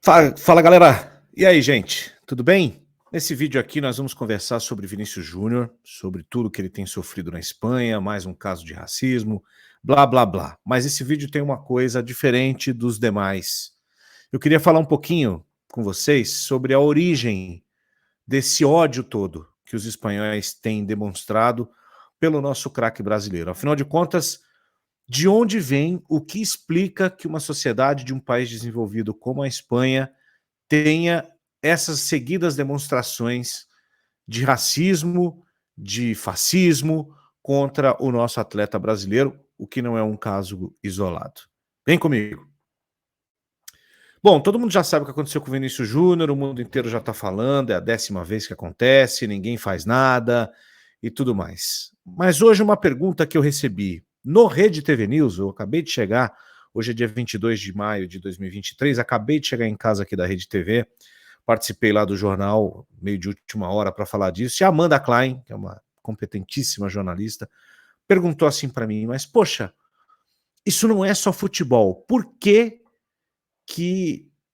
Fala galera, e aí gente, tudo bem? Nesse vídeo aqui nós vamos conversar sobre Vinícius Júnior, sobre tudo que ele tem sofrido na Espanha, mais um caso de racismo, blá blá blá. Mas esse vídeo tem uma coisa diferente dos demais. Eu queria falar um pouquinho com vocês sobre a origem desse ódio todo que os espanhóis têm demonstrado pelo nosso craque brasileiro. Afinal de contas, de onde vem, o que explica que uma sociedade de um país desenvolvido como a Espanha tenha essas seguidas demonstrações de racismo, de fascismo contra o nosso atleta brasileiro, o que não é um caso isolado. Vem comigo. Bom, todo mundo já sabe o que aconteceu com o Vinícius Júnior, o mundo inteiro já está falando, é a 10ª vez que acontece, ninguém faz nada e tudo mais. Mas hoje uma pergunta que eu recebi no Rede TV News, eu acabei de chegar, hoje é dia 22 de maio de 2023, acabei de chegar em casa aqui da Rede TV, participei lá do jornal, meio de última hora, para falar disso, e a Amanda Klein, que é uma competentíssima jornalista, perguntou assim para mim, mas poxa, isso não é só futebol, por que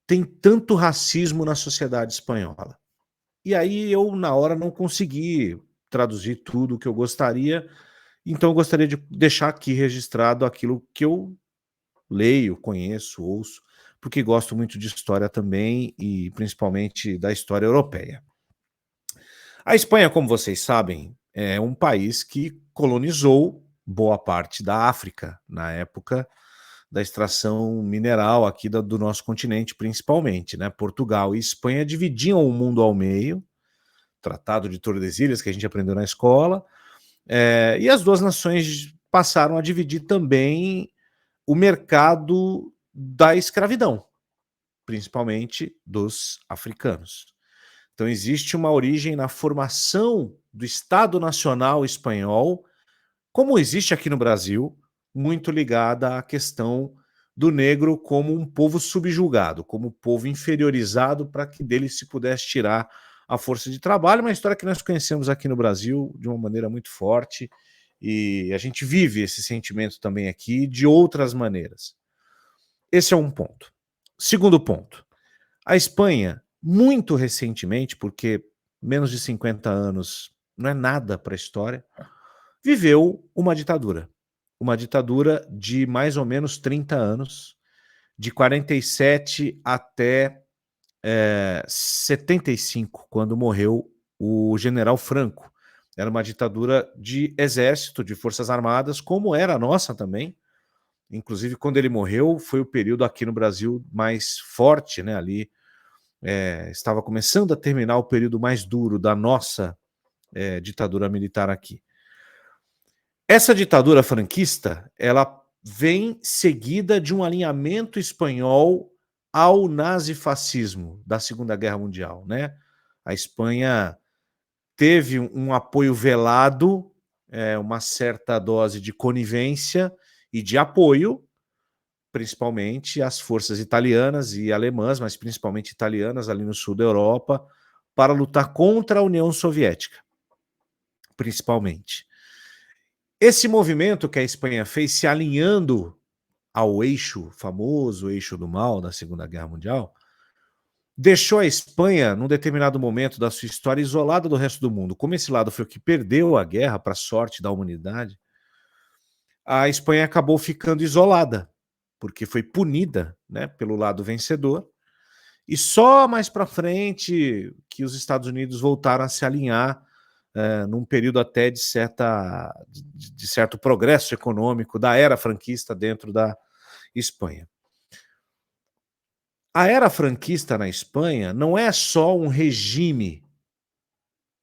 tem tanto racismo na sociedade espanhola? E aí eu, na hora, não consegui traduzir tudo o que eu gostaria, então eu gostaria de deixar aqui registrado aquilo que eu leio, conheço, ouço, porque gosto muito de história também e principalmente da história europeia. A Espanha, como vocês sabem, é um país que colonizou boa parte da África na época da extração mineral aqui do nosso continente, principalmente, né? Portugal e Espanha dividiam o mundo ao meio, Tratado de Tordesilhas, que a gente aprendeu na escola, e as duas nações passaram a dividir também o mercado da escravidão, principalmente dos africanos. Então existe uma origem na formação do Estado Nacional Espanhol, como existe aqui no Brasil, muito ligada à questão do negro como um povo subjugado, como um povo inferiorizado para que dele se pudesse tirar a força de trabalho, uma história que nós conhecemos aqui no Brasil de uma maneira muito forte e a gente vive esse sentimento também aqui de outras maneiras. Esse é um ponto. Segundo ponto, a Espanha, muito recentemente, porque menos de 50 anos não é nada para a história, viveu uma ditadura de mais ou menos 30 anos, de 47 até 75, quando morreu o general Franco. Era uma ditadura de exército, de forças armadas, como era a nossa também. Inclusive, quando ele morreu, foi o período aqui no Brasil mais forte, né? Ali estava começando a terminar o período mais duro da nossa ditadura militar aqui. Essa ditadura franquista, ela vem seguida de um alinhamento espanhol ao nazifascismo da Segunda Guerra Mundial, né? A Espanha teve um apoio velado, uma certa dose de conivência e de apoio, principalmente às forças italianas e alemãs, mas principalmente italianas ali no sul da Europa, para lutar contra a União Soviética, principalmente. Esse movimento que a Espanha fez se alinhando ao eixo famoso, eixo do mal da Segunda Guerra Mundial, deixou a Espanha, num determinado momento da sua história, isolada do resto do mundo. Como esse lado foi o que perdeu a guerra, para a sorte da humanidade, a Espanha acabou ficando isolada, porque foi punida, né, pelo lado vencedor, e só mais para frente que os Estados Unidos voltaram a se alinhar num período até de certo progresso econômico da era franquista dentro da Espanha. A era franquista na Espanha não é só um regime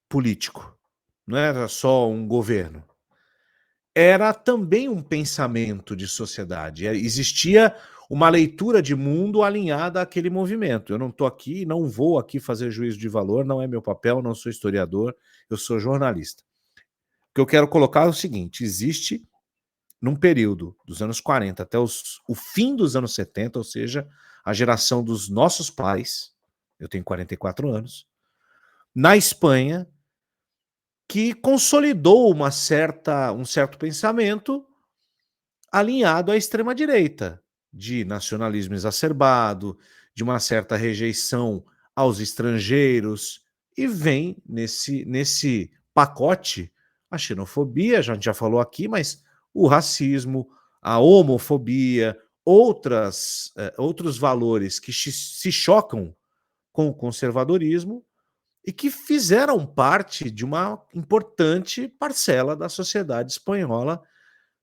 político, não era só um governo. Era também um pensamento de sociedade. Existia uma leitura de mundo alinhada àquele movimento. Eu não estou aqui, não vou aqui fazer juízo de valor, não é meu papel, não sou historiador, eu sou jornalista. O que eu quero colocar é o seguinte: existe, num período dos anos 40 até o fim dos anos 70, ou seja, a geração dos nossos pais, eu tenho 44 anos, na Espanha, que consolidou um certo pensamento alinhado à extrema-direita, de nacionalismo exacerbado, de uma certa rejeição aos estrangeiros, e vem nesse pacote a xenofobia, a gente já falou aqui, mas o racismo, a homofobia, outros valores que se chocam com o conservadorismo e que fizeram parte de uma importante parcela da sociedade espanhola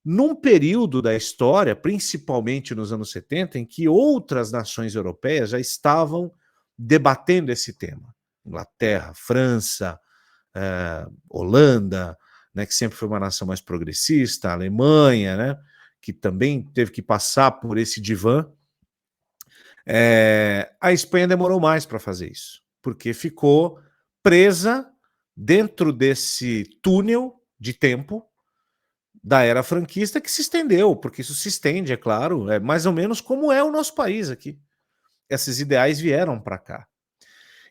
num período da história, principalmente nos anos 70, em que outras nações europeias já estavam debatendo esse tema. Inglaterra, França, Holanda, né, que sempre foi uma nação mais progressista, a Alemanha, né, que também teve que passar por esse divã. A Espanha demorou mais para fazer isso, porque ficou presa dentro desse túnel de tempo da era franquista que se estendeu, porque isso se estende, é claro, é mais ou menos como é o nosso país aqui. Esses ideais vieram para cá.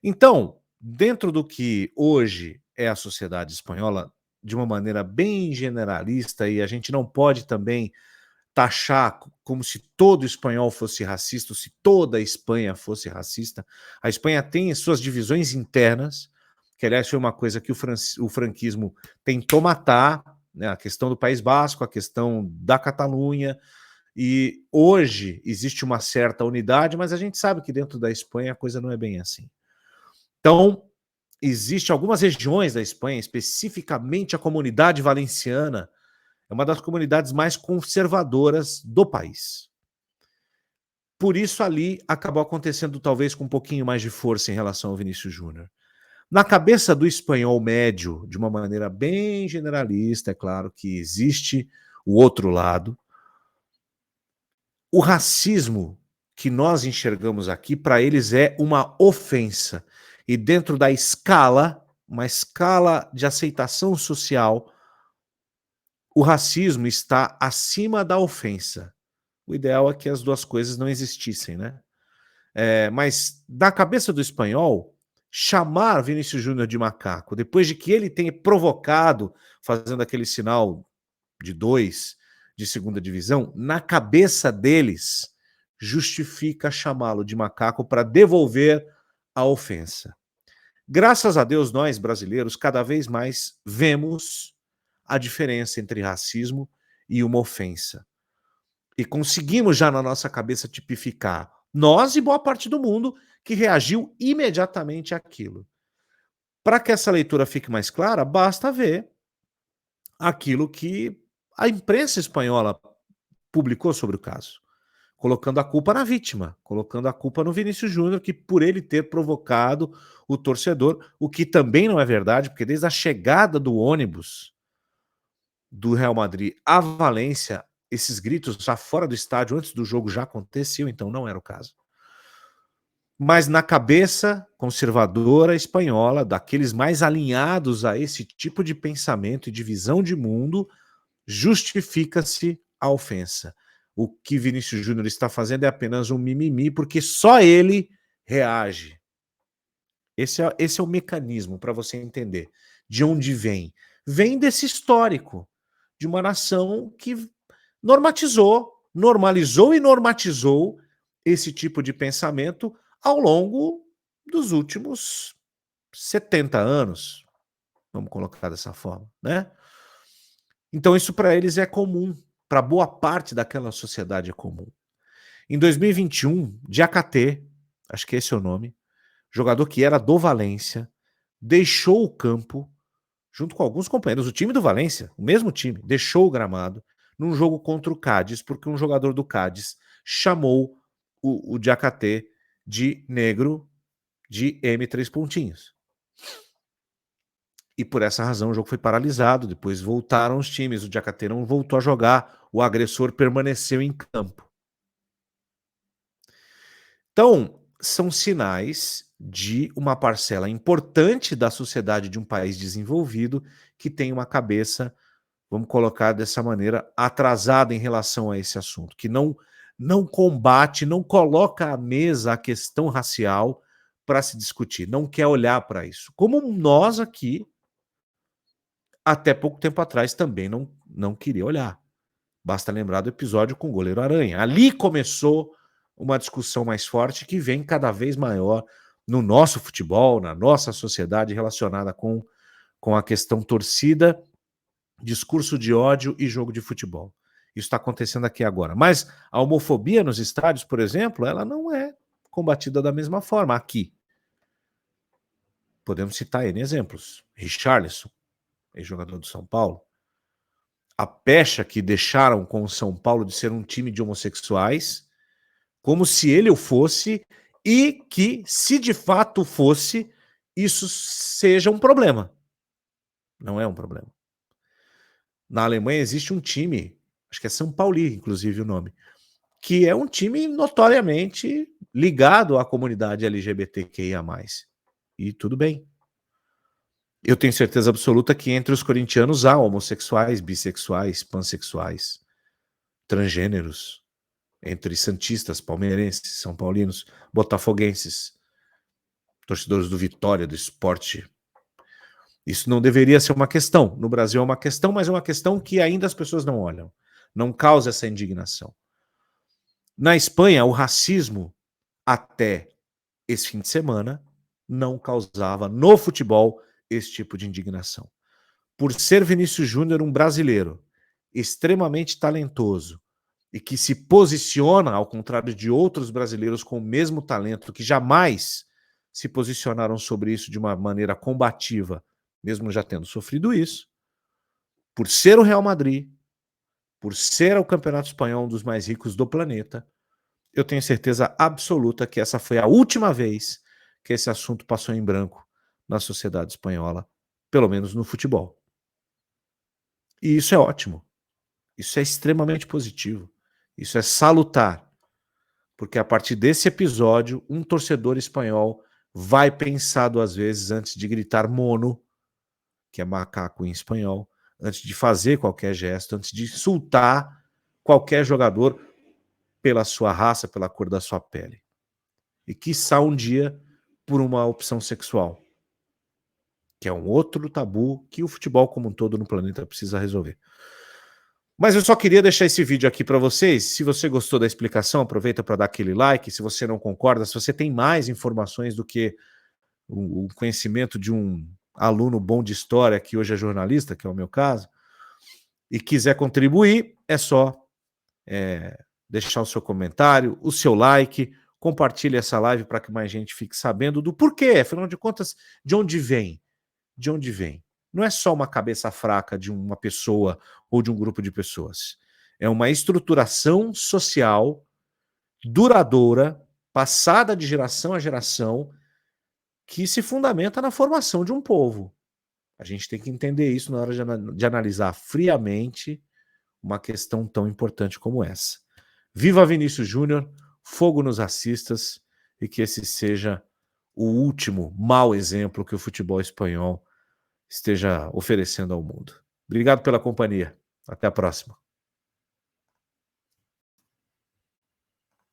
Então, dentro do que hoje é a sociedade espanhola, de uma maneira bem generalista, e a gente não pode também taxar como se todo espanhol fosse racista, ou se toda a Espanha fosse racista. A Espanha tem suas divisões internas, que aliás foi uma coisa que o franquismo tentou matar, né, a questão do País Basco, a questão da Catalunha, e hoje existe uma certa unidade, mas a gente sabe que dentro da Espanha a coisa não é bem assim. Então, existem algumas regiões da Espanha, especificamente a comunidade valenciana, é uma das comunidades mais conservadoras do país. Por isso, ali acabou acontecendo, talvez, com um pouquinho mais de força em relação ao Vinícius Júnior. Na cabeça do espanhol médio, de uma maneira bem generalista, é claro que existe o outro lado. O racismo que nós enxergamos aqui, para eles, é uma ofensa. E dentro da escala, uma escala de aceitação social, o racismo está acima da ofensa. O ideal é que as duas coisas não existissem, né? Mas na cabeça do espanhol, chamar Vinícius Júnior de macaco, depois de que ele tenha provocado, fazendo aquele sinal de 2 de segunda divisão, na cabeça deles, justifica chamá-lo de macaco para devolver a ofensa. Graças a Deus, nós brasileiros, cada vez mais vemos a diferença entre racismo e uma ofensa. E conseguimos já na nossa cabeça tipificar nós e boa parte do mundo que reagiu imediatamente àquilo. Para que essa leitura fique mais clara, basta ver aquilo que a imprensa espanhola publicou sobre o caso, colocando a culpa na vítima, colocando a culpa no Vinícius Júnior, que por ele ter provocado o torcedor, o que também não é verdade, porque desde a chegada do ônibus do Real Madrid à Valência, esses gritos já fora do estádio, antes do jogo, já aconteciam, então não era o caso. Mas na cabeça conservadora espanhola, daqueles mais alinhados a esse tipo de pensamento e de visão de mundo, justifica-se a ofensa. O que Vinícius Júnior está fazendo é apenas um mimimi, porque só ele reage. Esse é o mecanismo para você entender de onde vem. Vem desse histórico, de uma nação que normalizou e normatizou esse tipo de pensamento ao longo dos últimos 70 anos, vamos colocar dessa forma, né? Então isso para eles é comum, para boa parte daquela sociedade é comum. Em 2021, Diakité, acho que esse é o nome, jogador que era do Valência, deixou o campo junto com alguns companheiros, o time do Valência, o mesmo time, deixou o gramado num jogo contra o Cádiz, porque um jogador do Cádiz chamou o Diakité de negro de M3 pontinhos. E por essa razão o jogo foi paralisado, depois voltaram os times, o Diakité não voltou a jogar, o agressor permaneceu em campo. Então, são sinais de uma parcela importante da sociedade de um país desenvolvido que tem uma cabeça, vamos colocar dessa maneira, atrasada em relação a esse assunto, que não combate, não coloca à mesa a questão racial para se discutir, não quer olhar para isso. Como nós aqui, até pouco tempo atrás, também não queria olhar. Basta lembrar do episódio com o goleiro Aranha. Ali começou uma discussão mais forte que vem cada vez maior no nosso futebol, na nossa sociedade relacionada com a questão torcida, discurso de ódio e jogo de futebol. Isso está acontecendo aqui agora. Mas a homofobia nos estádios, por exemplo, ela não é combatida da mesma forma aqui. Podemos citar N exemplos. Richarlison, ex-jogador do São Paulo. A pecha que deixaram com o São Paulo de ser um time de homossexuais, como se ele o fosse, e que, se de fato fosse, isso seja um problema. Não é um problema. Na Alemanha existe um time, acho que é São Paulo, inclusive o nome, que é um time notoriamente ligado à comunidade LGBTQIA+. E tudo bem. Eu tenho certeza absoluta que entre os corintianos há homossexuais, bissexuais, pansexuais, transgêneros, entre santistas, palmeirenses, são paulinos, botafoguenses, torcedores do Vitória, do Sport. Isso não deveria ser uma questão. No Brasil é uma questão, mas é uma questão que ainda as pessoas não olham. Não causa essa indignação. Na Espanha, o racismo, até esse fim de semana, não causava no futebol esse tipo de indignação. Por ser Vinícius Júnior um brasileiro extremamente talentoso e que se posiciona, ao contrário de outros brasileiros com o mesmo talento, que jamais se posicionaram sobre isso de uma maneira combativa, mesmo já tendo sofrido isso, por ser o Real Madrid, por ser o Campeonato Espanhol um dos mais ricos do planeta, eu tenho certeza absoluta que essa foi a última vez que esse assunto passou em branco na sociedade espanhola, pelo menos no futebol. E isso é ótimo. Isso é extremamente positivo. Isso é salutar. Porque a partir desse episódio, um torcedor espanhol vai pensar 2 vezes antes de gritar mono, que é macaco em espanhol, antes de fazer qualquer gesto, antes de insultar qualquer jogador pela sua raça, pela cor da sua pele. E quiçá um dia por uma opção sexual, que é um outro tabu que o futebol como um todo no planeta precisa resolver. Mas eu só queria deixar esse vídeo aqui para vocês. Se você gostou da explicação, aproveita para dar aquele like. Se você não concorda, se você tem mais informações do que o conhecimento de um aluno bom de história, que hoje é jornalista, que é o meu caso, e quiser contribuir, é só deixar o seu comentário, o seu like, compartilhe essa live para que mais gente fique sabendo do porquê, afinal de contas, de onde vem? De onde vem? Não é só uma cabeça fraca de uma pessoa ou de um grupo de pessoas. É uma estruturação social duradoura, passada de geração a geração, que se fundamenta na formação de um povo. A gente tem que entender isso na hora de analisar friamente uma questão tão importante como essa. Viva Vinícius Júnior, fogo nos racistas, e que esse seja o último mau exemplo que o futebol espanhol esteja oferecendo ao mundo. Obrigado pela companhia. Até a próxima.